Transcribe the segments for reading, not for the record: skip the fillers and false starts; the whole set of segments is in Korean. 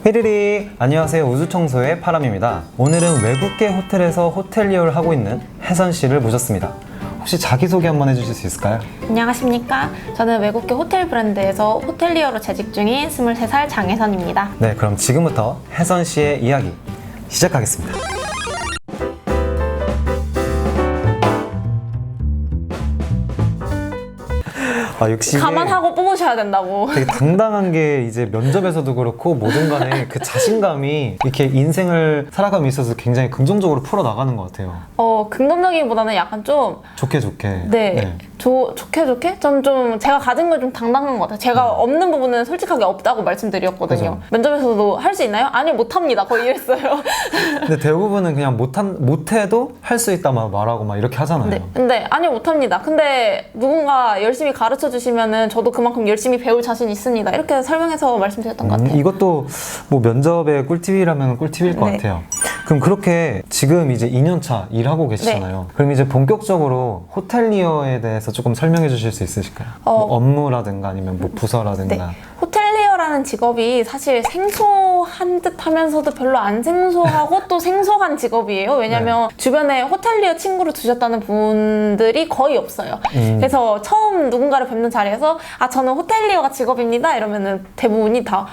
휘리리! 안녕하세요. 우주청소의 파람입니다. 오늘은 외국계 호텔에서 호텔리어를 하고 있는 혜선 씨를 모셨습니다. 혹시 자기소개 한번 해주실 수 있을까요? 안녕하십니까. 저는 외국계 호텔 브랜드에서 호텔리어로 재직 중인 23살 장혜선입니다. 네, 그럼 지금부터 혜선 씨의 이야기 시작하겠습니다. 역시 감안하고 뽑으셔야 된다고. 되게 당당한 게 이제 면접에서도 그렇고 뭐든 간에 그 자신감이 이렇게 인생을 살아감에 있어서 굉장히 긍정적으로 풀어나가는 것 같아요. 긍정적이기보다는 약간 좀 좋게. 좋게? 저는 좀 제가 가진 걸 좀 당당한 것 같아요. 제가 없는 부분은 솔직하게 없다고 말씀드렸거든요. 그죠. 면접에서도 할 수 있나요? 아니요, 못합니다. 거의 이랬어요. 근데 대부분은 그냥 못해도 할 수 있다 말하고 막 이렇게 하잖아요. 네. 근데 아니요, 못합니다. 근데 누군가 열심히 가르쳐 주시면은 저도 그만큼 열심히 배울 자신 있습니다. 이렇게 설명해서 말씀드렸던 것 같아요. 이것도 뭐 면접의 꿀팁이라면 꿀팁일 것 네. 같아요. 그럼 그렇게 지금 이제 2년차 일하고 계시잖아요. 네. 그럼 이제 본격적으로 호텔리어에 대해서 조금 설명해 주실 수 있으실까요? 뭐 업무라든가 아니면 뭐 부서라든가. 네. 호텔리어라는 직업이 사실 생소한 듯 하면서도 별로 안 생소하고 또 생소한 직업이에요. 왜냐면 주변에 호텔리어 친구를 두셨다는 분들이 거의 없어요. 그래서 처음 누군가를 뵙는 자리에서 저는 호텔리어가 직업입니다. 이러면은 대부분이 다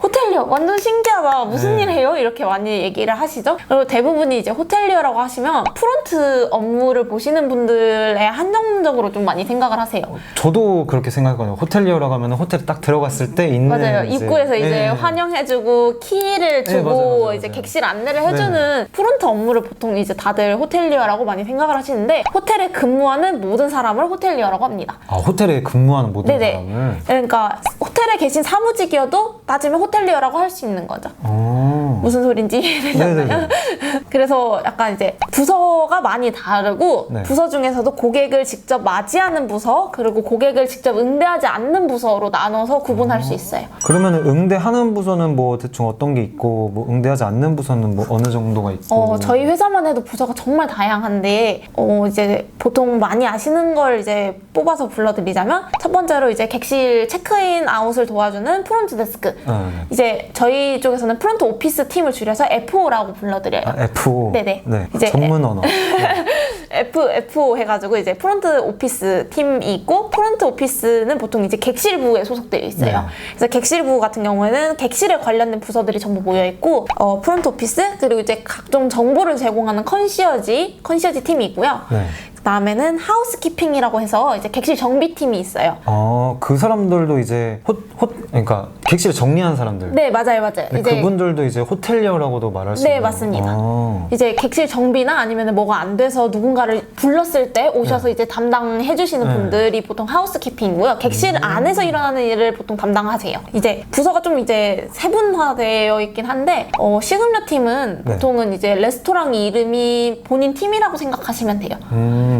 호텔리어 완전 신기하다. 무슨 일 해요? 이렇게 많이 얘기를 하시죠. 그리고 대부분이 이제 호텔리어라고 하시면 프론트 업무를 보시는 분들에 한정적으로 좀 많이 생각을 하세요. 저도 그렇게 생각하거든요. 호텔리어라고 하면 호텔에 딱 들어갔을 때 있는 맞아요. 입구에서 이제 환영해주고 키를 주고 맞아요. 이제 객실 안내를 해주는 프론트 업무를 보통 이제 다들 호텔리어라고 많이 생각을 하시는데 호텔에 근무하는 모든 사람을 호텔리어라고 합니다. 호텔에 근무하는 모든 네네. 사람을. 그러니까 호텔에 계신 사무직이어도 따지면 호텔리어라고 할 수 있는 거죠. 무슨 소린지 이해되셨나요? 그래서 약간 이제 부서가 많이 다르고 네. 부서 중에서도 고객을 직접 맞이하는 부서 그리고 고객을 직접 응대하지 않는 부서로 나눠서 구분할 수 있어요. 그러면 응대하는 부서는 뭐 대충 어떤 게 있고 뭐 응대하지 않는 부서는 뭐 어느 정도가 있고? 저희 회사만 해도 부서가 정말 다양한데 이제 보통 많이 아시는 걸 이제 뽑아서 불러드리자면 첫 번째로 이제 객실 체크인 아웃을 도와주는 프론트 데스크. 이제 저희 쪽에서는 프론트 오피스 팀을 줄여서 FO라고 불러드려요. FO. 네네. 네. 이제 전문 언어. FO 해가지고 이제 프론트 오피스 팀이 있고 프론트 오피스는 보통 이제 객실부에 소속되어 있어요. 네. 그래서 객실부 같은 경우에는 객실에 관련된 부서들이 전부 모여 있고 프론트 오피스 그리고 이제 각종 정보를 제공하는 컨시어지 팀이 있고요. 네. 그다음에는 하우스키핑이라고 해서 이제 객실 정비팀이 있어요. 그 사람들도 이제 그러니까 객실 정리하는 사람들. 네, 맞아요. 네, 이제 그분들도 이제 호텔리어라고도 말할 수 네, 있는. 맞습니다. 이제 객실 정비나 아니면 뭐가 안 돼서 누군가를 불렀을 때 오셔서 이제 담당해 주시는 분들이 보통 하우스키핑이고요. 객실 안에서 일어나는 일을 보통 담당하세요. 이제 부서가 좀 이제 세분화되어 있긴 한데 식음료 팀은 네. 보통은 이제 레스토랑 이름이 본인 팀이라고 생각하시면 돼요.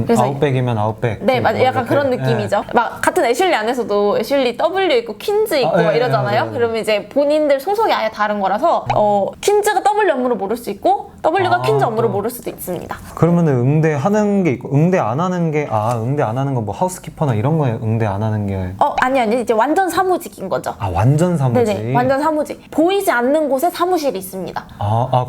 그래서 아웃백이면 아웃백. 네, 맞아요. 약간 이렇게. 그런 느낌이죠. 막 같은 애슐리 안에서도 애슐리 W 있고 퀸즈 있고 막 이러잖아요. 그러면 이제 본인들 소속이 아예 다른 거라서 퀸즈가 W 업무를 모를 수 있고 W가 퀸즈 업무를 모를 수도 있습니다. 그러면은 응대하는 게 있고 응대 안 하는 게 응대 안 하는 건 뭐 하우스키퍼나 이런 거에 응대 안 하는 게. 아니 이제 완전 사무직인 거죠. 완전 사무직. 네네, 완전 사무직. 보이지 않는 곳에 사무실이 있습니다.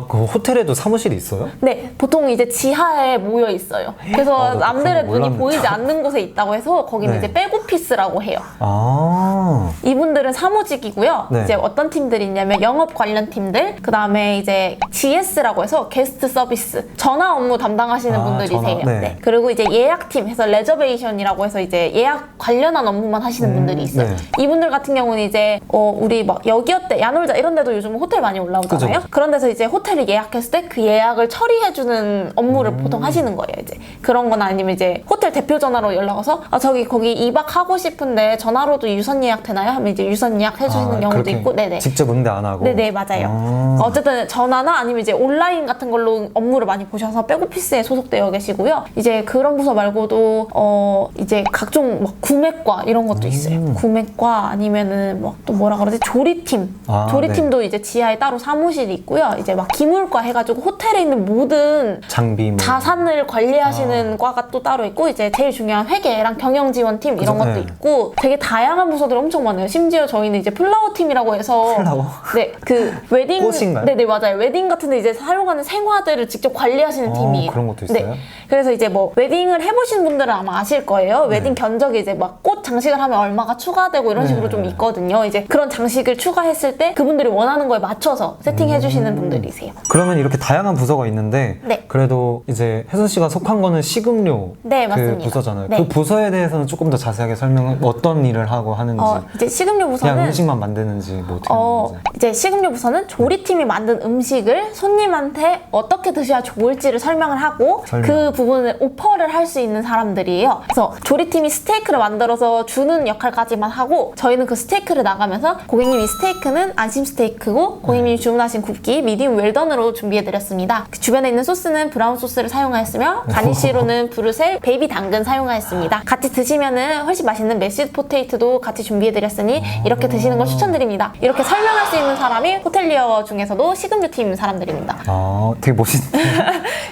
그 호텔에도 사무실이 있어요? 네, 보통 이제 지하에 모여 있어요. 그래서 남들의 눈이 몰랐네. 보이지 않는 곳에 있다고 해서 거기는 네. 이제 백오피스라고 해요. 아. 이분들은 사무직이고요. 네. 이제 어떤 팀들이 있냐면 영업 관련 팀들, 그 다음에 이제 GS라고 해서 게스트 서비스, 전화 업무 담당하시는 분들이세요. 전화, 네. 네. 그리고 이제 예약팀 해서 레저베이션이라고 해서 이제 예약 관련한 업무만 하시는 분들이 있어요. 네. 이분들 같은 경우는 이제 우리 막 여기어때, 야놀자 이런 데도 요즘 호텔 많이 올라오잖아요. 그죠. 그런 데서 이제 호텔을 예약했을 때 그 예약을 처리해주는 업무를 보통 하시는 거예요. 이제 그런 거나 아니면 이제 호텔 대표 전화로 연락 와서 거기 2박 하고 싶은데 전화로도 유선 예약 되나요? 하면 이제 유선 예약 해주시는 경우도 그렇게 있고, 네네. 직접 응대 안 하고. 네네, 맞아요. 어쨌든 전화나 아니면 이제 온라인 같은 걸로 업무를 많이 보셔서 백오피스에 소속되어 계시고요. 이제 그런 부서 말고도 이제 각종 막 구매과 이런 것도 있어요. 구매과 아니면은 막 또 뭐라 그러지? 조리팀. 조리팀도 이제 지하에 따로 사무실이 있고요. 이제 막 기물과 해가지고 호텔에 있는 모든 장비 뭐. 자산을 관리하시는 과가 또 따로 있고, 이제 제일 중요한 회계랑 경영지원팀 이런 것도 네. 있고, 되게 다양한 부서들이 엄청 많아요. 심지어 저희는 이제 플라워 팀이라고 해서 플라워? 네, 그 웨딩 꽃인가요? 네네 맞아요. 웨딩 같은데 이제 사용하는 생화들을 직접 관리하시는 팀이에요. 그런 것도 있어요? 네. 그래서 이제 뭐 웨딩을 해보신 분들은 아마 아실 거예요. 웨딩 견적에 이제 막 꽃 장식을 하면 얼마가 추가되고 이런 식으로 좀 있거든요. 이제 그런 장식을 추가했을 때 그분들이 원하는 거에 맞춰서 세팅해주시는 분들이세요. 그러면 이렇게 다양한 부서가 있는데 네. 그래도 이제 혜선 씨가 속한 거는 식음료 네, 그 맞습니다. 부서잖아요. 네. 그 부서에 대해서는 조금 더 자세하게 설명을 어떤 일을 하고 하는지 이제 식음료 그냥 부서는 음식만 만드는지 뭐 어떻게 하는지 이제 식음료 부서는 조리팀이 만든 음식을 손님한테 어떻게 드셔야 좋을지를 설명을 하고 그 부분을 오퍼를 할 수 있는 사람들이에요. 그래서 조리팀이 스테이크를 만들어서 주는 역할까지만 하고 저희는 그 스테이크를 나가면서 고객님 이 스테이크는 안심 스테이크고 고객님이 주문하신 굽기 미디움 웰던으로 준비해드렸습니다. 그 주변에 있는 소스는 브라운 소스를 사용하였으며 가니쉬로는 브루셀 베이비 당근 사용하였습니다. 같이 드시면은 훨씬 맛있는 메시드 포테이토도 같이 준비해드렸으니 이렇게 드시는 걸 추천드립니다. 이렇게 설명할 수 있는 사람이 호텔리어 중에서도 식음료 팀 사람들입니다. 되게 멋있네.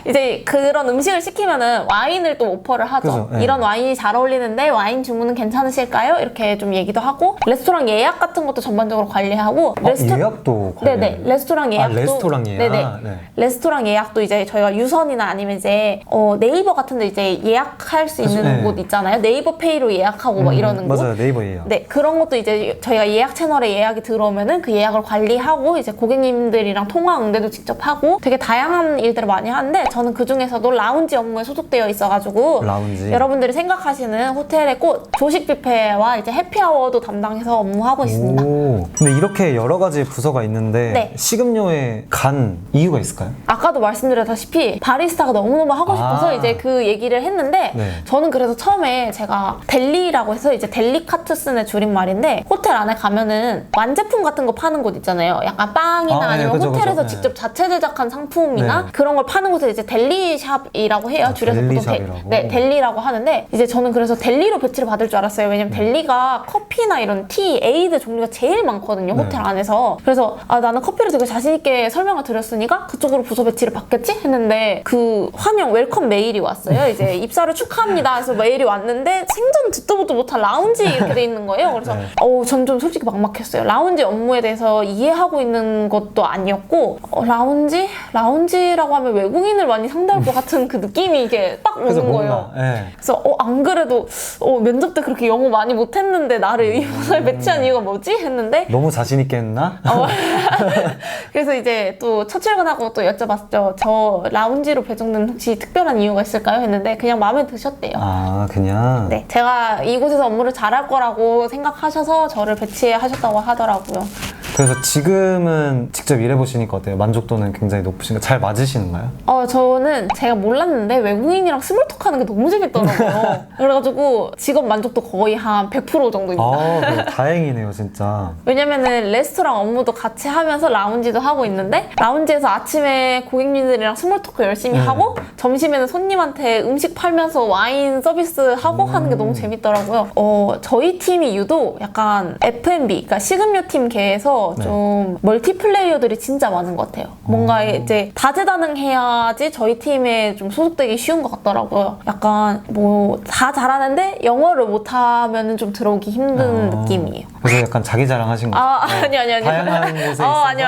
이제 그런 음식을 시키면은 와인을 또 오퍼를 하죠. 그죠, 네. 이런 와인이 잘 어울리는데 와인 주문은 괜찮으실까요? 이렇게 좀 얘기도 하고 레스토랑 예약 같은 것도 전반적으로 관리하고 예약도 관리해요? 네네 레스토랑 예약도 레스토랑 예약? 네네 네. 레스토랑 예약도 이제 저희가 유선이나 아니면 이제 네이버 같은데 이제 예약할 수 있는 네. 곳 있잖아요. 네이버 페이로 예약하고 막 이러는 곳. 맞아요. 네이버 예약. 네, 그런 것도 이제 저희가 예약 채널에 예약이 들어오면은 그 예약을 관리하고 이제 고객님들이랑 통화 응대도 직접 하고 되게 다양한 일들을 많이 하는데 저는 그 중에서도 라운지 업무에 소속되어 있어가지고 라운지. 여러분들이 생각하시는 호텔의 꽃 조식 뷔페와 이제 해피아워도 담당해서 업무하고 있습니다. 근데 이렇게 여러 가지 부서가 있는데 네. 식음료에 간 이유가 있을까요? 아까도 말씀드렸다시피 바리스타가 너무너무 하고 싶어서 이제 그 얘기를 했는데 네. 저는 그래서 처음에 제가 델리라고 해서 이제 델리카투스의 줄임말인데 호텔 안에 가면은 완제품 같은 거 파는 곳 있잖아요. 약간 빵이나 아니면 그죠, 호텔에서 그죠. 직접 자체 제작한 상품이나 네. 그런 걸 파는 곳을 이제 델리샵이라고 해요. 줄여서 보통 델리샵이라고? 네, 델리라고 하는데 이제 저는 그래서 델리로 배치를 받을 줄 알았어요. 왜냐면 델리가 커피나 이런 티, 에이드 종류가 제일 많거든요. 호텔 안에서. 그래서 나는 커피를 되게 자신 있게 설명을 드렸으니까 그쪽으로 부서 배치를 받겠지 했는데 그 환영 웰컴 메일이 왔어요. 이제 입사를 축하합니다 해서 메일이 왔는데 생전 듣도 보도 못한 라운지 이렇게 돼 있는 거예요. 그래서 전 좀 솔직히 막막했어요. 라운지 업무에 대해서 이해하고 있는 것도 아니었고 라운지라고 하면 외국인을 많이 상대할 것 같은 그 느낌이 이게 딱 오는 거예요. 네. 그래서 안 그래도 면접 때 그렇게 영어 많이 못했는데 나를 이 부서에 배치한 이유가 뭐지? 했는데 너무 자신 있게 했나? 그래서 이제 또 첫 출근하고 또 여쭤봤죠. 저 라운지로 배정된 혹시 특별한 이유가 있을까요? 했는데 그냥 마음에 드셨대요. 그냥? 네, 제가 이곳에서 업무를 잘할 거라고 생각하셔서 저를 배치하셨다고 하더라고요. 그래서 지금은 직접 일해보시니까 어때요? 만족도는 굉장히 높으신가요? 잘 맞으시는가요? 저는 제가 몰랐는데 외국인이랑 스몰 토크 하는 게 너무 재밌더라고요. 그래가지고 직업 만족도 거의 한 100% 정도입니다. 그래, 다행이네요 진짜. 왜냐면은 레스토랑 업무도 같이 하면서 라운지도 하고 있는데 라운지에서 아침에 고객님들이랑 스몰 토크 열심히 하고 점심에는 손님한테 음식 팔면서 와인 서비스 하고 하는 게 너무 재밌더라고요. 저희 팀이 유독 약간 F&B, 그러니까 식음료 팀 계에서 좀 멀티플레이어들이 진짜 많은 것 같아요. 뭔가 이제 다재다능해야지 저희 팀에 좀 소속되기 쉬운 것 같더라고요. 약간 뭐 다 잘하는데 영어를 못하면은 좀 들어오기 힘든 느낌이에요. 그래서 약간 자기 자랑하신 거죠? 아니요. 다양한 곳에 있어서 아니요.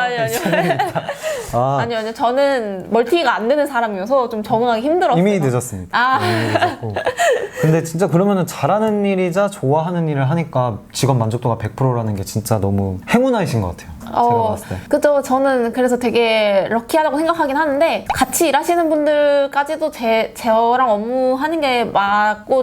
아니요. 저는 멀티가 안 되는 사람이어서 좀 적응하기 힘들었어요. 이미 늦었습니다. 이미 늦었고. 근데 진짜 그러면은 잘하는 일이자 좋아하는 일을 하니까 직업 만족도가 100%라는 게 진짜 너무 행운아이신 것 같아요. 제가 봤을 때. 그죠. 저는 그래서 되게 럭키하다고 생각하긴 하는데 같이 일하시는 분들까지도 저랑 업무하는 게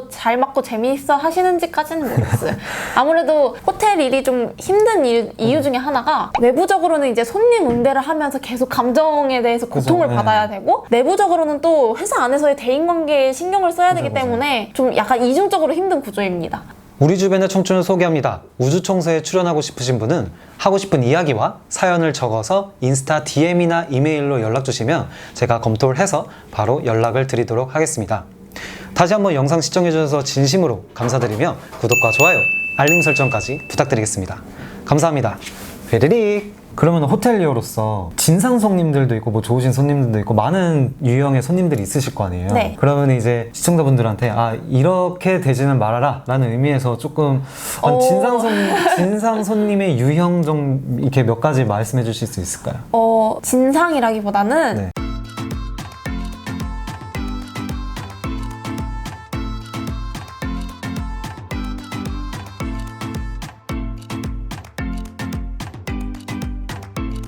잘 맞고 재미있어 하시는지까지는 모르겠어요. 아무래도 호텔 일이 좀 힘든 이유 중에 하나가 외부적으로는 이제 손님 응대를 하면서 계속 감정에 대해서 고통을 받아야 되고 내부적으로는 또 회사 안에서의 대인관계에 신경을 써야 되기 때문에 좀 약간 이중적으로 힘든 구조입니다. 우리 주변의 청춘을 소개합니다. 우주청소에 출연하고 싶으신 분은 하고 싶은 이야기와 사연을 적어서 인스타 DM이나 이메일로 연락 주시면 제가 검토를 해서 바로 연락을 드리도록 하겠습니다. 다시 한번 영상 시청해주셔서 진심으로 감사드리며 구독과 좋아요, 알림 설정까지 부탁드리겠습니다. 감사합니다. 회리릭! 그러면 호텔리어로서 진상 손님들도 있고 뭐 좋으신 손님들도 있고 많은 유형의 손님들이 있으실 거 아니에요. 네. 그러면 이제 시청자분들한테 이렇게 되지는 말아라 라는 의미에서 조금 진상 손님의 유형 좀 이렇게 몇 가지 말씀해 주실 수 있을까요? 진상이라기보다는 네.